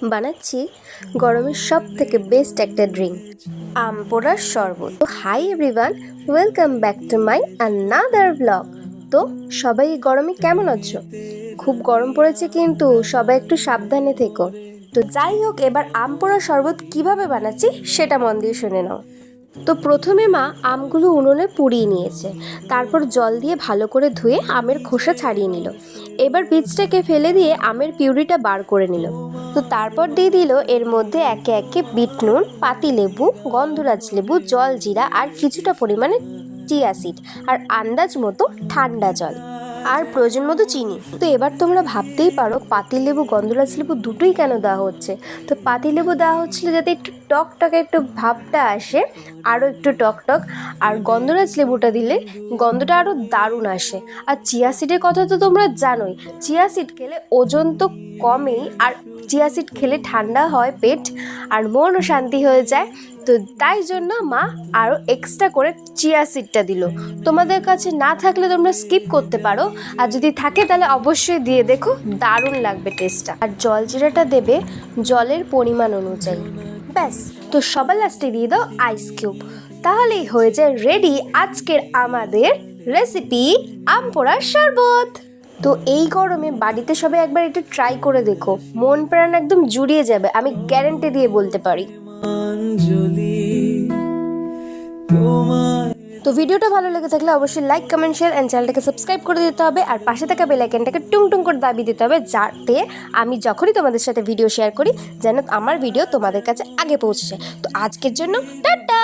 বানাচ্ছি গরমের সব থেকে বেস্ট একটা ড্রিঙ্ক, আম পোড়ার শরবত। তো hi everyone, welcome back to my another blog. তো সবাই গরমে কেমন আছো? খুব গরম পড়েছে, কিন্তু সবাই একটু সাবধানে থেকো। তো যাই হোক, এবার আম পোড়ার শরবত কিভাবে বানাচ্ছি সেটা মন দিয়ে শুনে নাও। তো প্রথমে মা আমগুলো উনুনে পুড়িয়ে নিয়েছে, তারপর জল দিয়ে ভালো করে ধুয়ে আমের খোসা ছাড়িয়ে নিল। এবার বীজটাকে ফেলে দিয়ে আমের পিউরিটা বার করে নিল। তো তারপর দিয়ে দিল এর মধ্যে একে একে বিট নুন, পাতিলেবু, গন্ধরাজ লেবু, জল জিরা আর কিছুটা পরিমাণে চিয়া সিড আর আন্দাজ মতো ঠান্ডা জল আর প্রয়োজন মতো চিনি। তো এবার তোমরা ভাবতেই পারো পাতিলেবু, গন্ধরাজ লেবু দুটোই কেন দেওয়া হচ্ছে। তো পাতিলেবু দেওয়া হচ্ছিল যাতে একটু টক টক একটু ভাবটা আসে, আরও একটু টক টক। আর গন্ধরাজ লেবুটা দিলে গন্ধটা আরও দারুণ আসে। আর চিয়া সিডের কথা তো তোমরা জানোই, চিয়া সিড খেলে ওজন তো কমেই, আর চিয়া সিড খেলে ঠান্ডা হয় পেট আর মনও শান্তি হয়ে যায়। তো তাই জন্য মা আরও এক্সট্রা করে চিয়া সিডটা দিল। তোমাদের কাছে না থাকলে তোমরা স্কিপ করতে পারো, আর যদি থাকে তাহলে অবশ্যই দিয়ে দেখো, দারুণ লাগবে টেস্টটা। আর জল জিরাটা দেবে জলের পরিমাণ অনুযায়ী। ব্যাস, তো সবার লাস্টে দিয়ে দাও আইস কিউব। তাহলেই হয়ে যায় রেডি আজকের আমাদের রেসিপি আম পোড়ার শরবত। তো এই গরমে বাড়িতে সবাই একবার একটু ট্রাই করে দেখো, মন প্রাণ একদম জুড়িয়ে যাবে, আমি গ্যারান্টি দিয়ে বলতে পারি। তো ভিডিওটা ভালো লেগে থাকলে অবশ্যই লাইক, কমেন্ট, শেয়ার অ্যান্ড চ্যানেলটাকে সাবস্ক্রাইব করে দিতে হবে। আর পাশে থাকা বেল আইকনটাকে টুং টুং করে দাবিয়ে দিতে হবে, যাতে আমি যখনই তোমাদের সাথে ভিডিও শেয়ার করি যেন আমার ভিডিও তোমাদের কাছে আগে পৌঁছে যায়। তো আজকের জন্য টাটা।